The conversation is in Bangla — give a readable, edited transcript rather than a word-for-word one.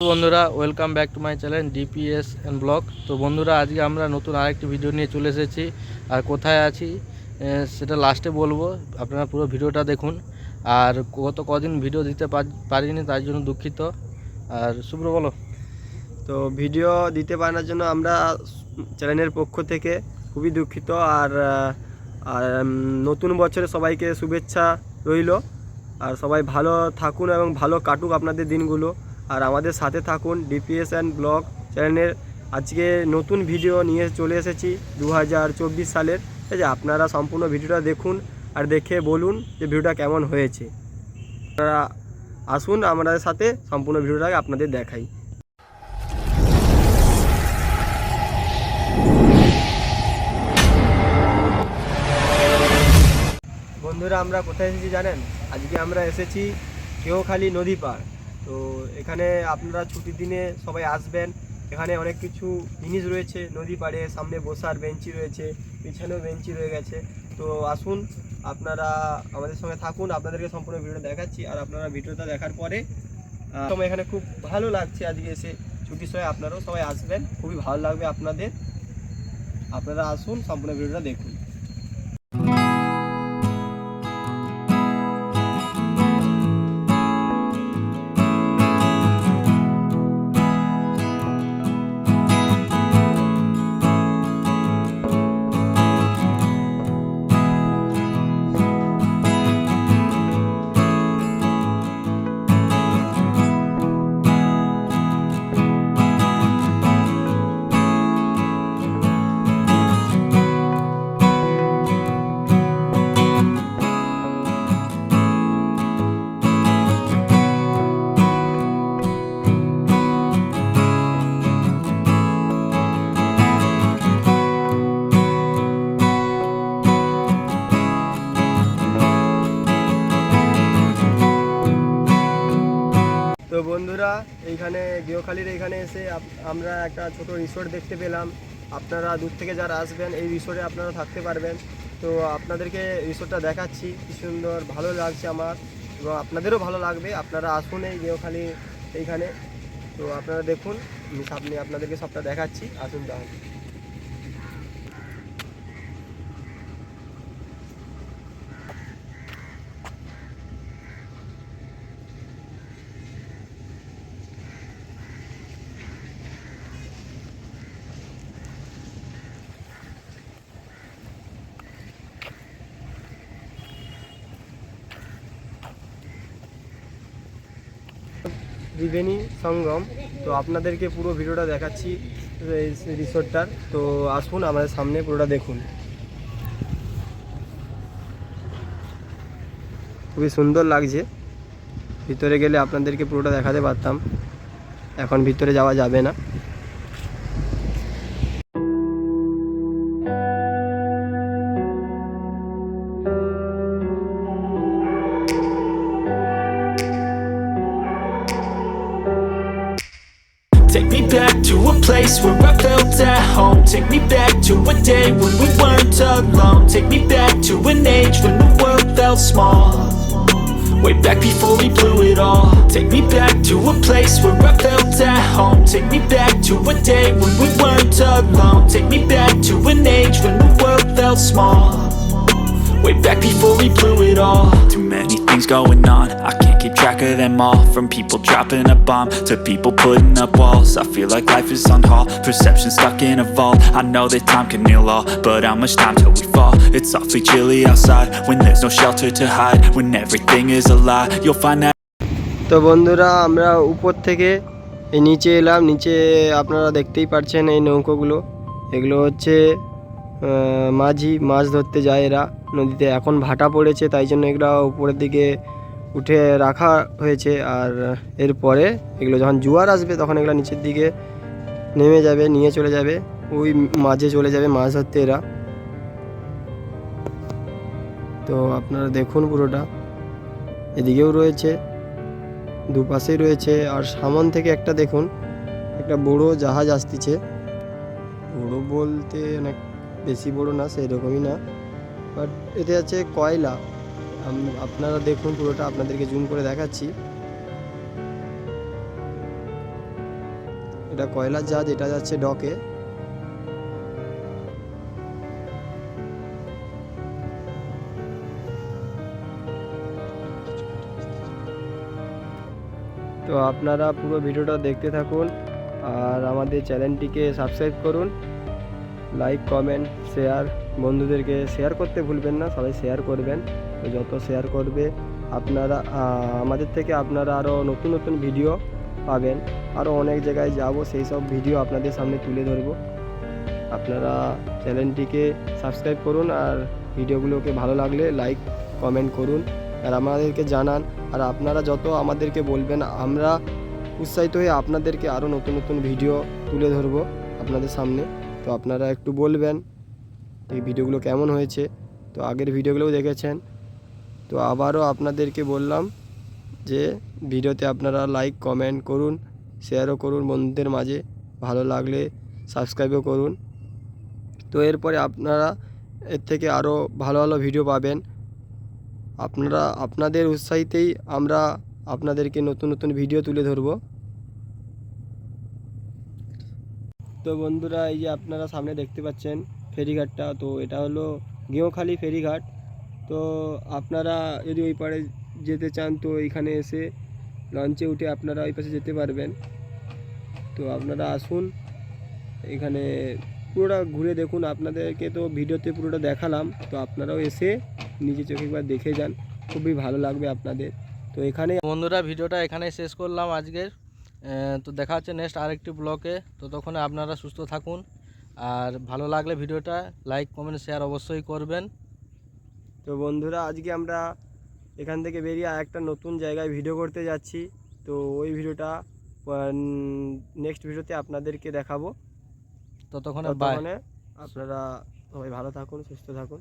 বন্ধুরা welcome back to my channel DPS and blog. তো বন্ধুরা আজকে আমরা নতুন আরেকটি ভিডিও নিয়ে চলে এসেছি। আর কোথায় আছি সেটা লাস্টে বলবো, আপনারা পুরো ভিডিওটা দেখুন। আর কদিন ভিডিও দিতে পারিনি, তার জন্য দুঃখিত। আর শুভ্র বলো। তো ভিডিও দিতে পারার জন্য আমরা চ্যানেলের পক্ষ থেকে খুবই দুঃখিত। আর আর নতুন বছরে সবাইকে শুভেচ্ছা রইল। আর সবাই ভালো থাকুন এবং ভালো কাটুক আপনাদের দিনগুলো। আর আমাদের সাথে থাকুন ডিপিএস অ্যান্ড ব্লগ চ্যানেলের। আজকে নতুন ভিডিও নিয়ে চলে এসেছি 2024 সালের। ঠিক আছে, আপনারা সম্পূর্ণ ভিডিওটা দেখুন আর দেখে বলুন যে ভিডিওটা কেমন হয়েছে। আপনারা আসুন আমাদের সাথে সম্পূর্ণ ভিডিওটাকে আপনাদের দেখাই। বন্ধুরা আমরা কোথায় এসেছি জানেন? আজকে আমরা এসেছি কেওখালী নদী পার। তো এখানে আপনারা ছুটির দিনে সবাই আসবেন। এখানে অনেক কিছু জিনিস রয়েছে নদী পাড়ে, সামনে বসার বেঞ্চি রয়েছে, পিছনেও বেঞ্চি রয়ে গেছে। তো আসুন আপনারা আমাদের সঙ্গে থাকুন, আপনাদেরকে সম্পূর্ণ ভিডিও দেখাচ্ছি। আর আপনারা ভিডিওটা দেখার পরে সময় এখানে খুব ভালো লাগছে আজকে এসে ছুটির সময়। আপনারাও সবাই আসবেন, খুবই ভালো লাগবে আপনাদের। আপনারা আসুন, সম্পূর্ণ ভিডিওটা দেখুন। তো বন্ধুরা এইখানে গেওখালীর এইখানে এসে আমরা একটা ছোট রিসোর্ট দেখতে পেলাম। আপনারা দূর থেকে যারা আসবেন এই রিসোর্টে আপনারা থাকতে পারবেন। তো আপনাদেরকে রিসোর্টটা দেখাচ্ছি, কি সুন্দর, ভালো লাগছে আমার এবং আপনাদেরও ভালো লাগবে। আপনারা আসুন এই গেওখালী এইখানে। তো আপনারা দেখুন, সামনে আপনাদেরকে সবটা দেখাচ্ছি, আসুন তাহলে। ত্রিবেণী সঙ্গম। তো আপনাদেরকে পুরো ভিডিওটা দেখাচ্ছি এই রিসোর্টটার। তো আসুন আমাদের সামনে পুরোটা দেখুন। খুবই সুন্দর লাগছে। ভিতরে গেলে আপনাদেরকে পুরোটা দেখাতে পারতাম, এখন ভিতরে যাওয়া যাবে না। Take me back to a place where I felt at home. Take me back to a day when we weren't alone. Take me back to an age when the world felt small. Way back before we blew it all. Take me back to a place where I felt at home. Take me back to a day when we weren't alone. Take me back to an age when the world felt small. Way back before we blew it all. Too many things going on, I can't keep track of them all. From people dropping a bomb to people putting up walls. I feel like life is on hold, perception stuck in a vault. I know that time can heal all, but how much time till we fall? It's awfully chilly outside, when there's no shelter to hide. When everything is a lie, you'll find that. তো বন্ধুরা আমরা উপর থেকে এই নিচে এলাম। নিচে আপনারা দেখতেই পাচ্ছেন এই নৌকোগুলো, এগুলো হচ্ছে মাঝি মাছ ধরতে যায় এরা নদীতে। এখন ভাটা পড়েছে, তাই জন্য এগুলো উপরের দিকে উঠে রাখা হয়েছে। আর এরপরে এগুলো যখন জোয়ার আসবে তখন এগুলো নিচের দিকে নেমে যাবে, নিয়ে চলে যাবে, ওই মাঝে চলে যাবে মাছ ধরতে এরা। তো আপনারা দেখুন পুরোটা, এদিকেও রয়েছে, দুপাশেই রয়েছে। আর সামন থেকে একটা দেখুন, একটা বড় জাহাজ আসতেছে। বড় বলতে অনেক বেশি বড় না, সেই রকমই না, বাট এতে আছে কয়লা। আপনারা দেখুন পুরোটা, আপনাদেরকে জুম করে দেখাচ্ছি। এটা কয়লার জাহাজ, এটা যাচ্ছে ডকে। তো আপনারা পুরো ভিডিওটা দেখতে থাকুন আর আমাদের চ্যানেলটিকে সাবস্ক্রাইব করুন, লাইক কমেন্ট শেয়ার, বন্ধুদেরকে শেয়ার করতে ভুলবেন না, সবাই শেয়ার করবেন। তো যত শেয়ার করবে আপনারা আমাদের থেকে আপনারা আরও নতুন নতুন ভিডিও পাবেন, আরও অনেক জায়গায় যাব, সেই সব ভিডিও আপনাদের সামনে তুলে ধরবো। আপনারা চ্যানেলটিকে সাবস্ক্রাইব করুন আর ভিডিওগুলোকে ভালো লাগলে লাইক কমেন্ট করুন আর আমাদেরকে জানান। আর আপনারা যত আমাদেরকে বলবেন আমরা উৎসাহিত হয়ে আপনাদেরকে আরও নতুন নতুন ভিডিও তুলে ধরবো আপনাদের সামনে। তো আপনারা একটু বলবেন এই ভিডিওগুলো কেমন হয়েছে। তো আগের ভিডিওগুলোও দেখেছেন, তো আবারও আপনাদেরকে বললাম যে ভিডিওতে আপনারা লাইক কমেন্ট করুন, শেয়ারও করুন বন্ধুদের মাঝে, ভালো লাগলে সাবস্ক্রাইবও করুন। তো এরপরে আপনারা এর থেকে আরও ভালো ভালো ভিডিও পাবেন। আপনারা আপনাদের উৎসাহিতেই আমরা আপনাদেরকে নতুন নতুন ভিডিও তুলে ধরবো। তো বন্ধুরা, এই যে আপনারা সামনে দেখতে পাচ্ছেন ফেরিঘাটটা, তো এটা হলো গেঁওখালি ফেরিঘাট। তো আপনারা যদি ওই পাড়ে যেতে চান তো এইখানে এসে লঞ্চে উঠে আপনারা ওই পাশে যেতে পারবেন। তো আপনারা আসুন, এখানে পুরোটা ঘুরে দেখুন। আপনাদেরকে তো ভিডিওতে পুরোটা দেখালাম, তো আপনারাও এসে নিজে চোখে একবার দেখে যান, খুবই ভালো লাগবে আপনাদের। তো এখানে বন্ধুরা ভিডিওটা এখানেই শেষ করলাম আজকের। তো দেখা হচ্ছে নেক্সট আরেকটি ব্লগে। তো তখন আপনারা সুস্থ থাকুন আর ভালো লাগলে ভিডিওটা লাইক কমেন্ট শেয়ার অবশ্যই করবেন। তো বন্ধুরা, আজকে আমরা এখান থেকে বেরিয়ে একটা নতুন জায়গায় ভিডিও করতে যাচ্ছি। তো ওই ভিডিওটা নেক্সট ভিডিওতে আপনাদেরকে দেখাবো। ততক্ষণে বাই। আপনারা সবাই ভালো থাকুন, সুস্থ থাকুন।